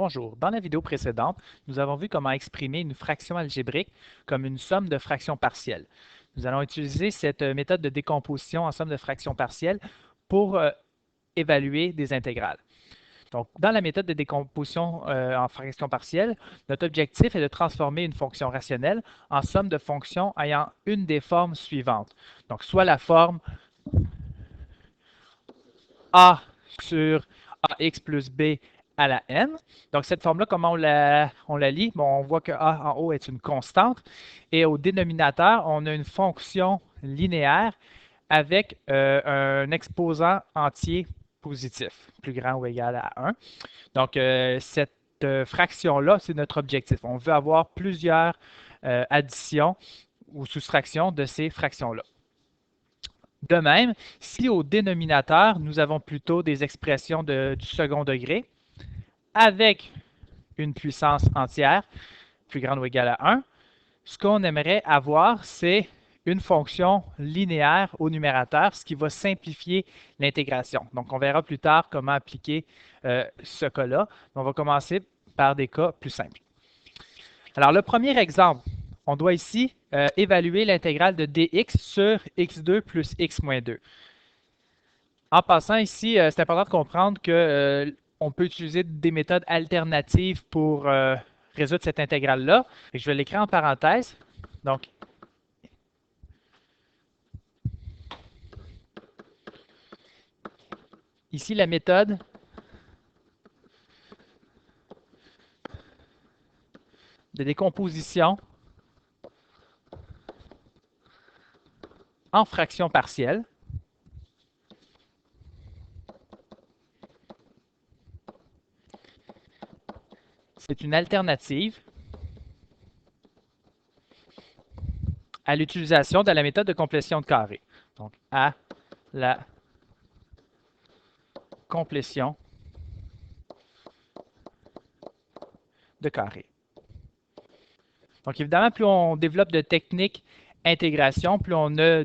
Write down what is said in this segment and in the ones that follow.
Bonjour, dans la vidéo précédente, nous avons vu comment exprimer une fraction algébrique comme une somme de fractions partielles. Nous allons utiliser cette méthode de décomposition en somme de fractions partielles pour évaluer des intégrales. Donc, dans la méthode de décomposition en fractions partielles, notre objectif est de transformer une fonction rationnelle en somme de fonctions ayant une des formes suivantes. Donc, soit la forme A sur AX plus B à la n. Donc, cette forme-là, comment on la lit? Bon, on voit que A en haut est une constante. Et au dénominateur, on a une fonction linéaire avec un exposant entier positif, plus grand ou égal à 1. Donc, cette fraction-là, c'est notre objectif. On veut avoir plusieurs additions ou soustractions de ces fractions-là. De même, si au dénominateur, nous avons plutôt des expressions du second degré avec une puissance entière plus grande ou égale à 1, ce qu'on aimerait avoir, c'est une fonction linéaire au numérateur, ce qui va simplifier l'intégration. Donc, on verra plus tard comment appliquer ce cas-là. On va commencer par des cas plus simples. Alors, le premier exemple, on doit ici évaluer l'intégrale de dx sur x2 plus x moins 2. En passant ici, c'est important de comprendre que on peut utiliser des méthodes alternatives pour résoudre cette intégrale-là. Je vais l'écrire en parenthèse. Donc, ici, la méthode de décomposition en fractions partielles. C'est une alternative à l'utilisation de la méthode de complétion de carré. Donc, à la complétion de carré. Donc, évidemment, plus on développe de techniques intégration, plus on a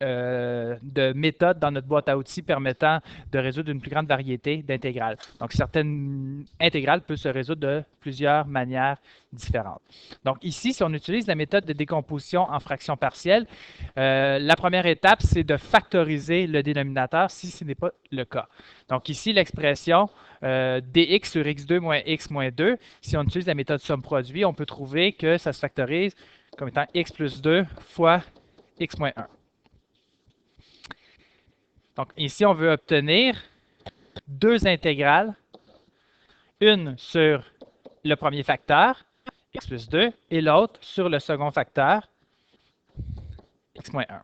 de méthodes dans notre boîte à outils permettant de résoudre une plus grande variété d'intégrales. Donc, certaines intégrales peuvent se résoudre de plusieurs manières différentes. Donc, ici, si on utilise la méthode de décomposition en fractions partielles, la première étape, c'est de factoriser le dénominateur si ce n'est pas le cas. Donc, ici, l'expression dx sur x2 moins x moins 2, si on utilise la méthode somme-produit, on peut trouver que ça se factorise comme étant x plus 2 fois x moins 1. Donc, ici, on veut obtenir deux intégrales, une sur le premier facteur, x plus 2, et l'autre sur le second facteur, x moins 1.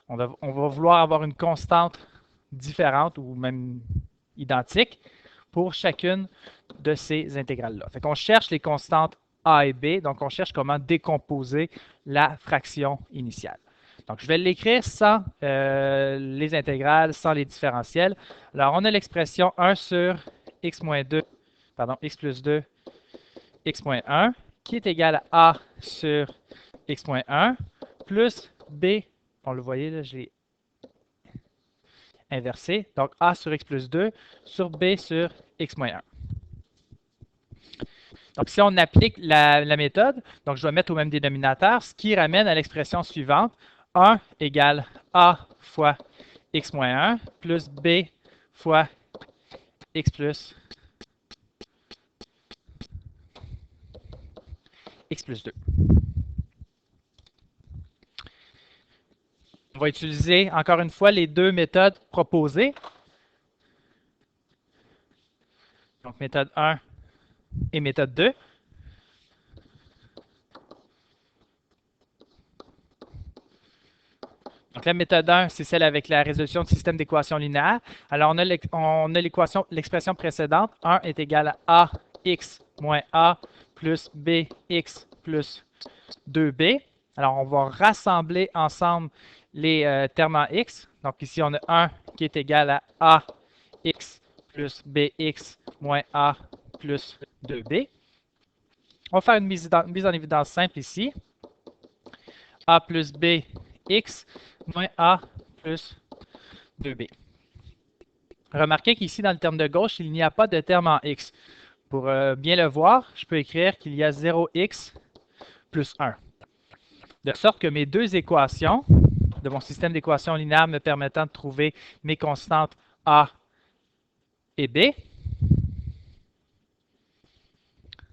On va vouloir avoir une constante différente ou même identique pour chacune de ces intégrales-là. Fait qu'on cherche les constantes a et b, donc on cherche comment décomposer la fraction initiale. Donc, je vais l'écrire sans les intégrales, sans les différentiels. Alors, on a l'expression 1 sur x moins 2, pardon, x plus 2, x moins 1, qui est égal à a sur x moins 1, plus b, on le voyait, là, j'ai inversé, donc a sur x plus 2 sur b sur x moins 1. Donc, si on applique la méthode, donc je dois mettre au même dénominateur, ce qui ramène à l'expression suivante, 1 égale a fois x moins 1 plus b fois x plus 2. On va utiliser encore une fois les deux méthodes proposées. Donc, méthode 1 et méthode 2. Donc, la méthode 1, c'est celle avec la résolution de système d'équations linéaires. Alors, on a l'expression précédente. 1 est égal à ax moins a plus bx plus 2b. Alors, on va rassembler ensemble les termes en x. Donc, ici, on a 1 qui est égal à ax plus bx moins a plus 2b. On va faire une mise en évidence simple ici. A plus bx moins a plus 2b. Remarquez qu'ici, dans le terme de gauche, il n'y a pas de terme en x. Pour bien le voir, je peux écrire qu'il y a 0x plus 1. De sorte que mes deux équations de mon système d'équations linéaires me permettant de trouver mes constantes A et B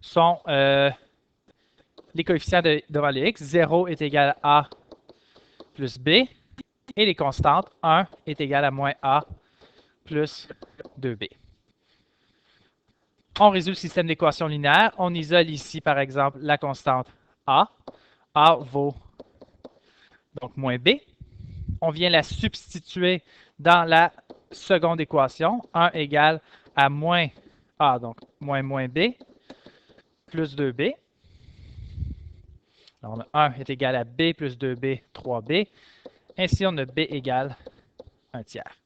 sont les coefficients devant les x. 0 est égal à A plus B. Et les constantes, 1 est égal à moins A plus 2B. On résout le système d'équations linéaires. On isole ici, par exemple, la constante A. A vaut donc moins B. On vient la substituer dans la seconde équation. 1 égale à moins A, donc moins B, plus 2B. Alors, 1 est égal à B plus 2B, 3B. Ainsi, on a B égale 1 tiers.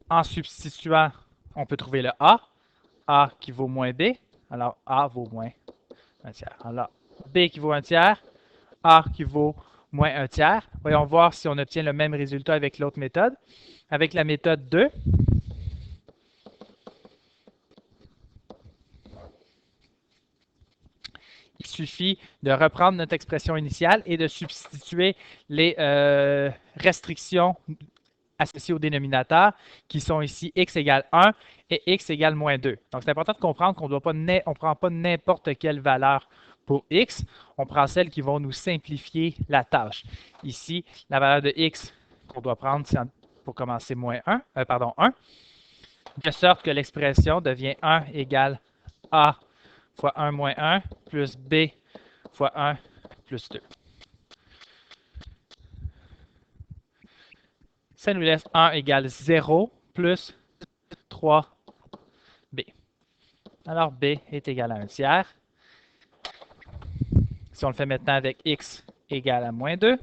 En substituant, on peut trouver le A. A qui vaut moins B. Alors, A vaut moins 1 tiers. Alors, B qui vaut 1 tiers. A qui vaut moins 1 tiers. Voyons voir si on obtient le même résultat avec l'autre méthode. Avec la méthode 2, il suffit de reprendre notre expression initiale et de substituer les restrictions associées au dénominateur, qui sont ici x égale 1 et x égale moins 2. Donc, c'est important de comprendre qu'on ne prend pas n'importe quelle valeur pour x, on prend celles qui vont nous simplifier la tâche. Ici, la valeur de x qu'on doit prendre, c'est pour commencer moins 1, 1, de sorte que l'expression devient 1 égale a fois 1 moins 1 plus b fois 1 plus 2. Ça nous laisse 1 égale 0 plus 3b. Alors, b est égal à 1 tiers. Si on le fait maintenant avec x égale à moins 2,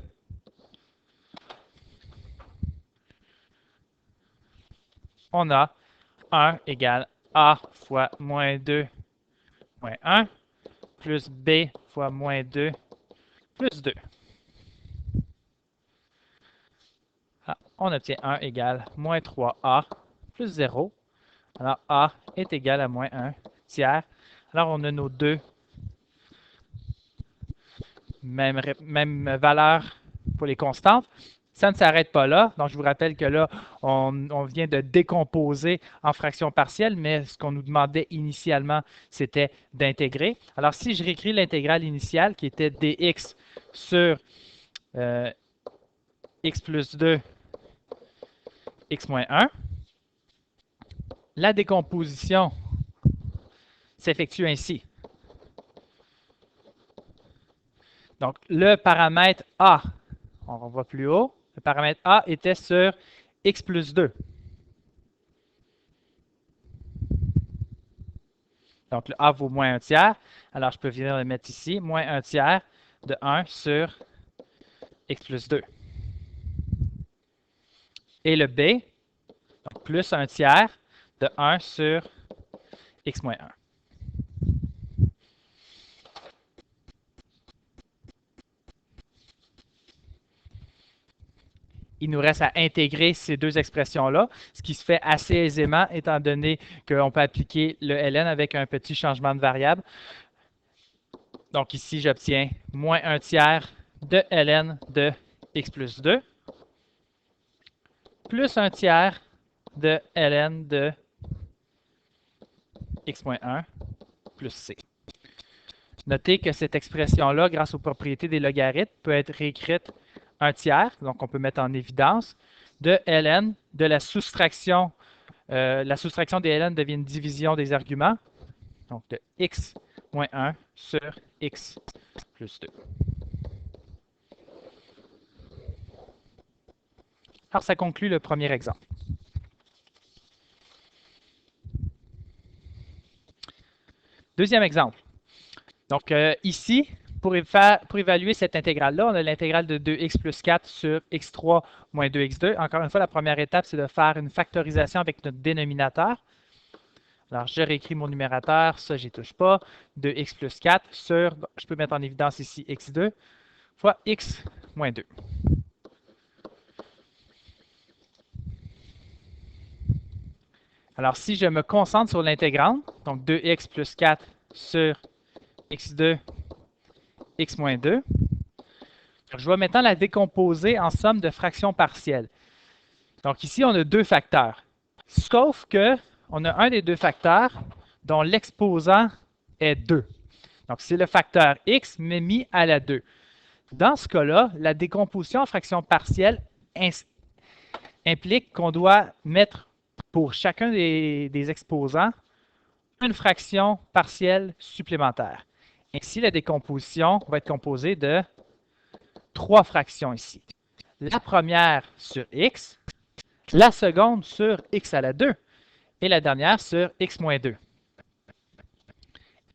on a 1 égale a fois moins 2 moins 1 plus b fois moins 2 plus 2. On obtient 1 égale moins 3a plus 0. Alors, a est égal à moins 1 tiers. Alors, on a nos deux mêmes valeurs pour les constantes. Ça ne s'arrête pas là. Donc, je vous rappelle que là, on vient de décomposer en fractions partielles, mais ce qu'on nous demandait initialement, c'était d'intégrer. Alors, si je réécris l'intégrale initiale qui était dx sur x plus 2, x moins 1, la décomposition s'effectue ainsi. Donc, le paramètre A, on va plus haut, le paramètre A était sur x plus 2. Donc, le A vaut moins 1 tiers. Alors, je peux venir le mettre ici, moins 1 tiers de 1 sur x plus 2. Et le B, donc plus 1 tiers de 1 sur x moins 1. Il nous reste à intégrer ces deux expressions-là, ce qui se fait assez aisément étant donné qu'on peut appliquer le ln avec un petit changement de variable. Donc ici, j'obtiens moins 1 tiers de ln de x plus 2 plus 1 tiers de ln de x moins 1 plus c. Notez que cette expression-là, grâce aux propriétés des logarithmes, peut être réécrite 1 tiers, donc on peut mettre en évidence, de ln, de la soustraction des ln devient une division des arguments, donc de x moins 1 sur x plus 2. Alors, ça conclut le premier exemple. Deuxième exemple. Donc, ici, pour évaluer cette intégrale-là, on a l'intégrale de 2x plus 4 sur x3 moins 2x2. Encore une fois, la première étape, c'est de faire une factorisation avec notre dénominateur. Alors, je réécris mon numérateur, ça, je n'y touche pas. 2x plus 4 sur, je peux mettre en évidence ici x2 fois x moins 2. Alors, si je me concentre sur l'intégrante, donc 2x plus 4 sur x2, x moins 2, je vais maintenant la décomposer en somme de fractions partielles. Donc ici, on a deux facteurs. Sauf que on a un des deux facteurs dont l'exposant est 2. Donc c'est le facteur x, mais mis à la 2. Dans ce cas-là, la décomposition en fractions partielles implique qu'on doit mettre pour chacun des exposants une fraction partielle supplémentaire. Ainsi, la décomposition va être composée de trois fractions ici. La première sur x, la seconde sur x à la 2 et la dernière sur x moins 2.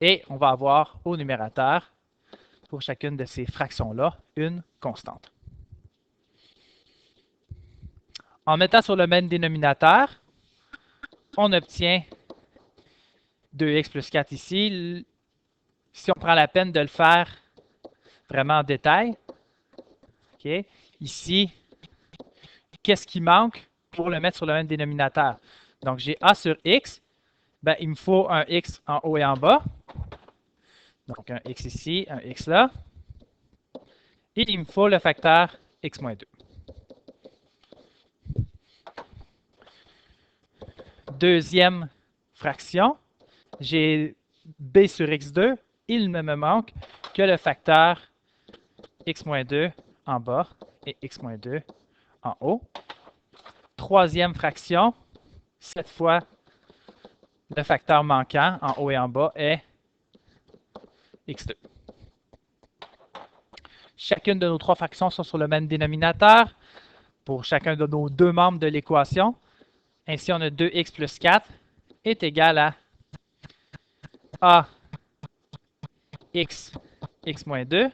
Et on va avoir au numérateur, pour chacune de ces fractions-là, une constante. En mettant sur le même dénominateur, on obtient 2x plus 4 ici. Si on prend la peine de le faire vraiment en détail, okay, ici, qu'est-ce qui manque pour le mettre sur le même dénominateur? Donc, j'ai a sur x, ben, il me faut un x en haut et en bas. Donc, un x ici, un x là. Et il me faut le facteur x moins 2. Deuxième fraction, j'ai b sur x2. Il ne me manque que le facteur x moins 2 en bas et x moins 2 en haut. Troisième fraction, cette fois, le facteur manquant en haut et en bas est x2. Chacune de nos trois fractions sont sur le même dénominateur pour chacun de nos deux membres de l'équation. Ainsi, on a 2x plus 4 est égal à a x, x moins 2,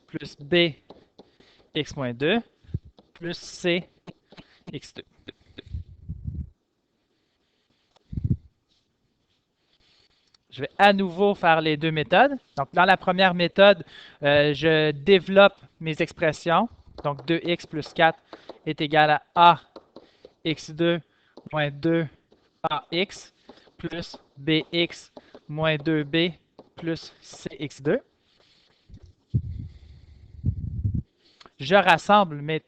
plus b, x moins 2, plus c, x2. Je vais à nouveau faire les deux méthodes. Donc, dans la première méthode, je développe mes expressions. Donc, 2x plus 4 est égal à a x2 moins 2ax plus bx moins 2b plus cx2. Je rassemble mes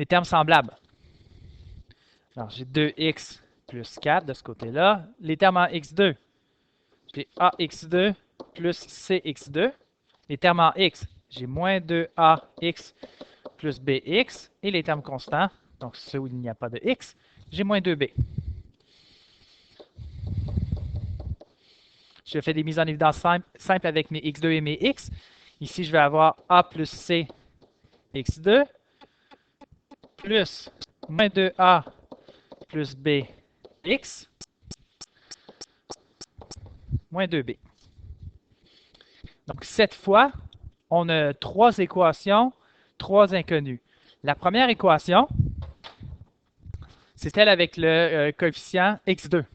termes semblables. Alors, j'ai 2x plus 4 de ce côté-là. Les termes en x2, j'ai ax2 plus cx2. Les termes en x, j'ai moins 2ax plus bx. Et les termes constants, donc ceux où il n'y a pas de x, j'ai moins 2b. Je fais des mises en évidence simples avec mes x2 et mes x. Ici, je vais avoir a plus c x2 plus moins 2a plus b x moins 2b. Donc, cette fois, on a trois équations, trois inconnus. La première équation, c'est celle avec le coefficient x2.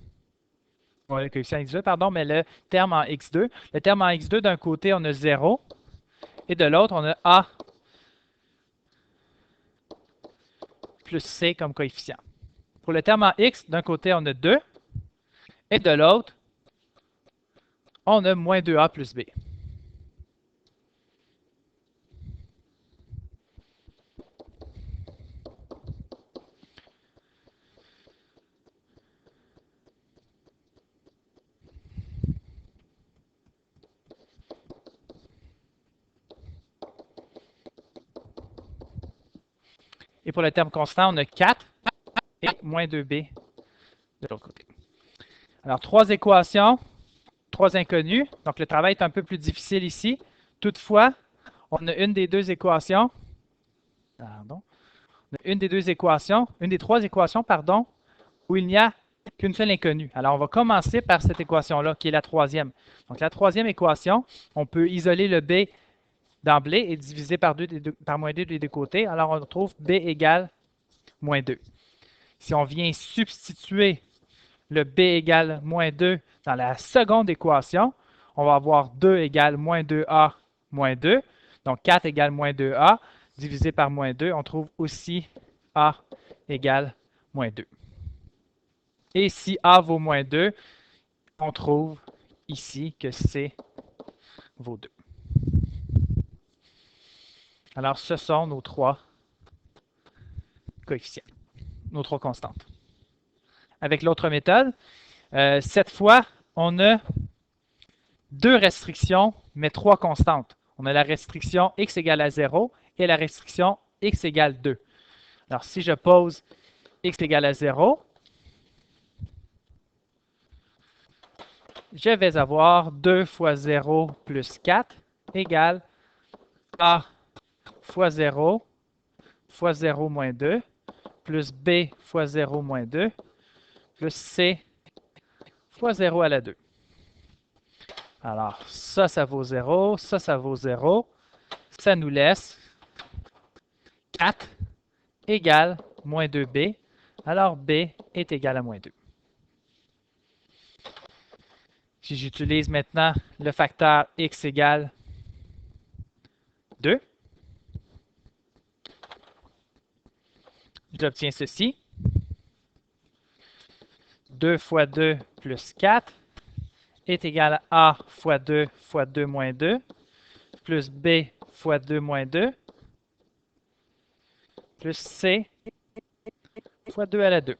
Le coefficient x2, pardon, mais le terme en x2. Le terme en x2, d'un côté, on a 0, et de l'autre, on a a plus c comme coefficient. Pour le terme en x, d'un côté, on a 2, et de l'autre, on a moins 2a plus b. Et pour le terme constant, on a 4 et moins 2b de l'autre côté. Alors, trois équations, trois inconnus. Donc, le travail est un peu plus difficile ici. Toutefois, on a une des deux équations. Pardon. On a une des trois équations, pardon, où il n'y a qu'une seule inconnue. Alors, on va commencer par cette équation-là, qui est la troisième. Donc, la troisième équation, on peut isoler le b d'emblée et diviser par moins 2 des deux côtés. Alors, on retrouve b égale moins 2. Si on vient substituer le b égale moins 2 dans la seconde équation, on va avoir 2 égale moins 2a moins 2. Donc, 4 égale moins 2a. Divisé par moins 2, on trouve aussi a égale moins 2. Et si A vaut moins 2, on trouve ici que C vaut 2. Alors, ce sont nos trois coefficients, nos trois constantes. Avec l'autre méthode, cette fois, on a deux restrictions, mais trois constantes. On a la restriction x égale à 0 et la restriction x égale 2. Alors, si je pose x égale à 0, je vais avoir 2 fois 0 plus 4 égale a fois 0 fois 0 moins 2 plus b fois 0 moins 2 plus c fois 0 à la 2. Alors, ça vaut 0, ça vaut 0. Ça nous laisse 4 égale moins 2b. Alors, b est égal à moins 2. Si j'utilise maintenant le facteur x égale 2, j'obtiens ceci. 2 fois 2 plus 4 est égal à a fois 2 moins 2 plus b fois 2 moins 2 plus c fois 2 à la 2.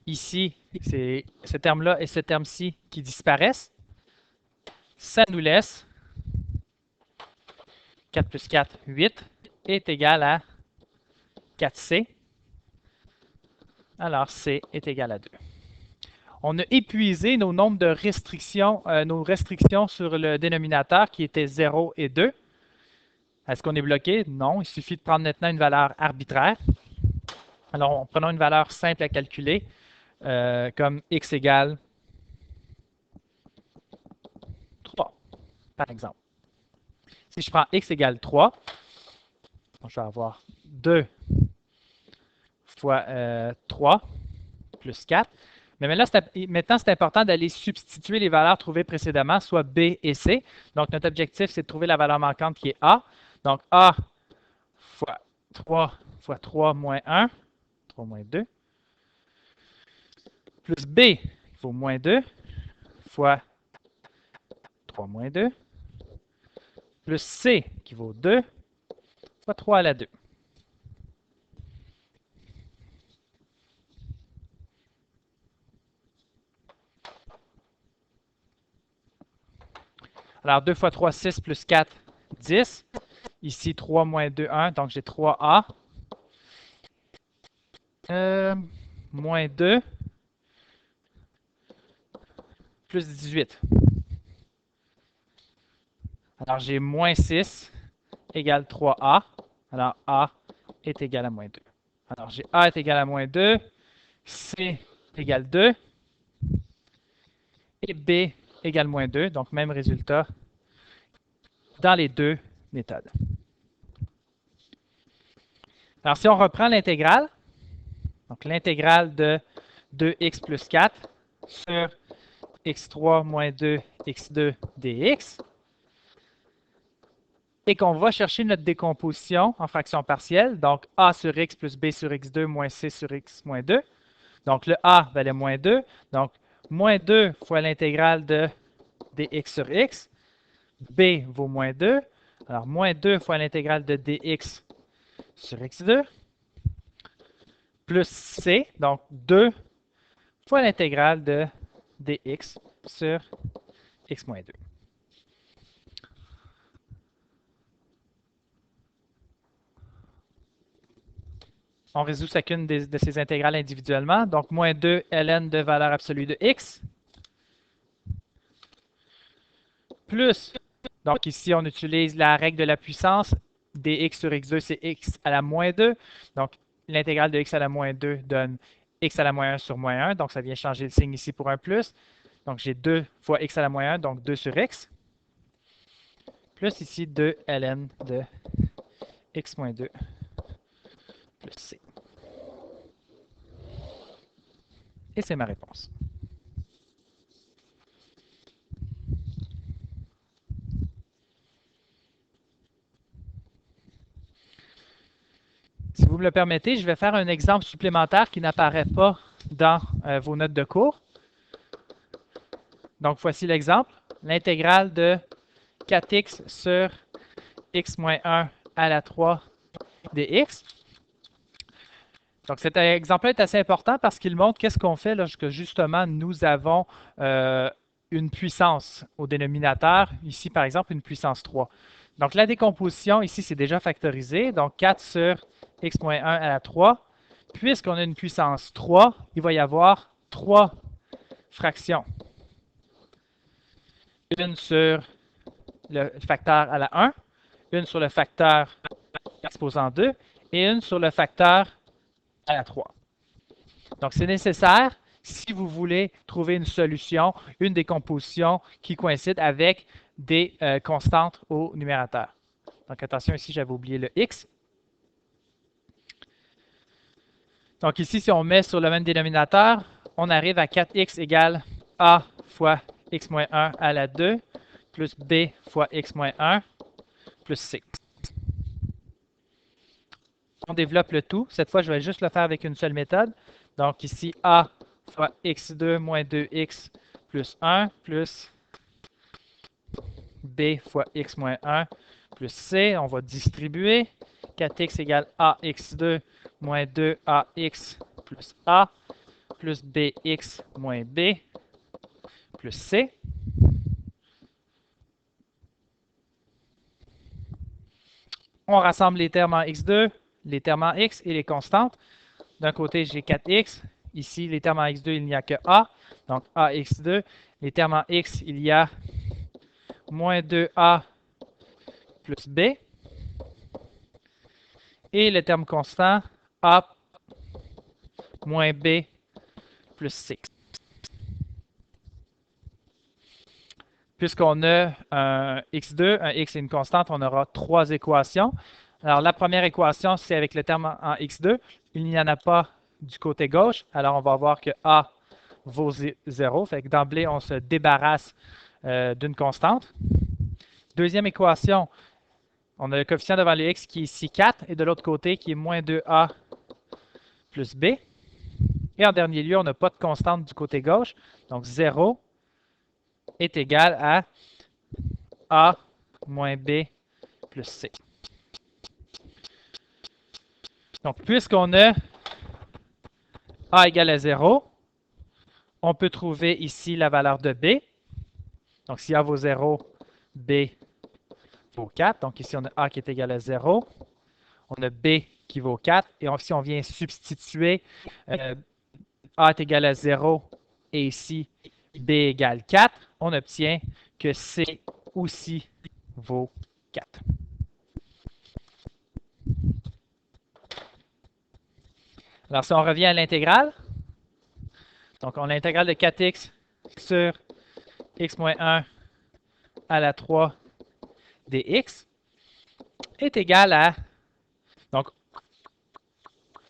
Ici, c'est ce terme-là et ce terme-ci qui disparaissent. Ça nous laisse 4 plus 4, 8 est égal à 4c. Alors, c est égal à 2. On a épuisé nos nombres de restrictions, nos restrictions sur le dénominateur qui étaient 0 et 2. Est-ce qu'on est bloqué? Non. Il suffit de prendre maintenant une valeur arbitraire. Alors, prenons une valeur simple à calculer, comme x égale 3, par exemple. Si je prends x égale 3, je vais avoir 2 fois 3 plus 4. Mais maintenant, c'est important d'aller substituer les valeurs trouvées précédemment, soit B et C. Donc, notre objectif, c'est de trouver la valeur manquante qui est A. Donc, A fois 3 moins 1, 3 moins 2, plus B, il faut moins 2, fois 3 moins 2, plus C, qui vaut 2, fois 3 à la 2. Alors, 2 fois 3, 6, plus 4, 10. Ici, 3 moins 2, 1, donc j'ai 3A. Moins 2, plus 18. Alors, j'ai moins 6 égale 3A. Alors, A est égal à moins 2. Alors, j'ai A est égal à moins 2, C égale 2 et B égale moins 2. Donc, même résultat dans les deux méthodes. Alors, si on reprend l'intégrale, donc l'intégrale de 2x plus 4 sur x3 moins 2 x2 dx, et qu'on va chercher notre décomposition en fraction partielle, donc a sur x plus b sur x2 moins c sur x moins 2. Donc le a valait moins 2, donc moins 2 fois l'intégrale de dx sur x, b vaut moins 2, alors moins 2 fois l'intégrale de dx sur x2, plus c, donc 2 fois l'intégrale de dx sur x moins 2. On résout chacune de ces intégrales individuellement. Donc, moins 2 ln de valeur absolue de x, plus, donc ici, on utilise la règle de la puissance, dx sur x2, c'est x à la moins 2. Donc, l'intégrale de x à la moins 2 donne x à la moins 1 sur moins 1. Donc, ça vient changer le signe ici pour un plus. Donc, j'ai 2 fois x à la moins 1, donc 2 sur x. Plus ici 2 ln de x moins 2 plus c. Et c'est ma réponse. Si vous me le permettez, je vais faire un exemple supplémentaire qui n'apparaît pas dans vos notes de cours. Donc, voici l'exemple. L'intégrale de 4x sur x moins 1 à la 3 dx. Donc, cet exemple est assez important parce qu'il montre qu'est-ce qu'on fait lorsque justement nous avons une puissance au dénominateur. Ici, par exemple, une puissance 3. Donc, la décomposition, ici, c'est déjà factorisé. Donc, 4 sur x moins 1 à la 3. Puisqu'on a une puissance 3, il va y avoir 3 fractions. Une sur le facteur à la 1, une sur le facteur exposant 2 et une sur le facteur à la 3. Donc, c'est nécessaire si vous voulez trouver une solution, une décomposition qui coïncide avec des constantes au numérateur. Donc, attention, ici, j'avais oublié le x. Donc, ici, si on met sur le même dénominateur, on arrive à 4x égale a fois x moins 1 à la 2 plus b fois x moins 1 plus c. On développe le tout. Cette fois, je vais juste le faire avec une seule méthode. Donc, ici, a fois x2 moins 2x plus 1 plus b fois x moins 1 plus c. On va distribuer. 4x égale ax2 moins 2ax plus a plus bx moins b plus c. On rassemble les termes en x2, les termes en x et les constantes. D'un côté, j'ai 4x. Ici, les termes en x2, il n'y a que a. Donc, ax2. Les termes en x, il y a moins 2a plus b. Et le terme constant, a moins b plus c. Puisqu'on a un x2, un x et une constante, on aura 3 équations. Alors, la première équation, c'est avec le terme en x2. Il n'y en a pas du côté gauche. Alors, on va voir que a vaut 0. Fait que d'emblée, on se débarrasse d'une constante. Deuxième équation, on a le coefficient devant le x qui est ici 4 et de l'autre côté qui est moins 2a plus b. Et en dernier lieu, on n'a pas de constante du côté gauche. Donc, 0 est égal à a moins b plus c. Donc, puisqu'on a a égale à 0, on peut trouver ici la valeur de b. Donc, si a vaut 0, b vaut 4. Donc, ici, on a a qui est égal à 0. On a b qui vaut 4. Et si on vient substituer a est égal à 0 et ici b égale 4, on obtient que c aussi vaut 4. Alors, si on revient à l'intégrale, donc on a l'intégrale de 4x sur x moins 1 à la 3 dx est égale à, donc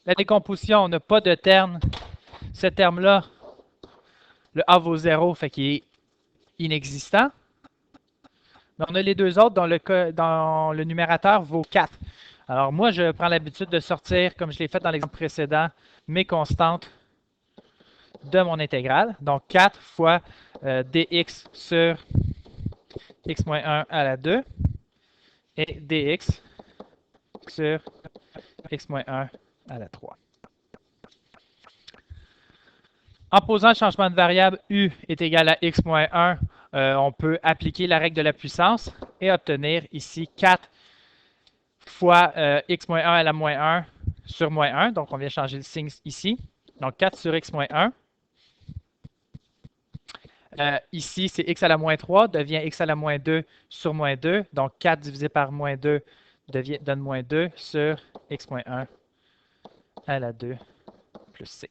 la décomposition, on n'a pas de terme. Ce terme-là, le a vaut 0, fait qu'il est inexistant. Mais on a les deux autres dans le numérateur vaut 4. Alors moi, je prends l'habitude de sortir, comme je l'ai fait dans l'exemple précédent, mes constantes de mon intégrale. Donc 4 fois dx sur x moins 1 à la 2 et dx sur x moins 1 à la 3. En posant le changement de variable u est égal à x moins 1, on peut appliquer la règle de la puissance et obtenir ici 4 fois x moins 1 à la moins 1 sur moins 1. Donc, on vient changer le signe ici. Donc, 4 sur x moins 1. Ici, c'est x à la moins 3 devient x à la moins 2 sur moins 2. Donc, 4 divisé par moins 2 donne moins 2 sur x moins 1 à la 2 plus c.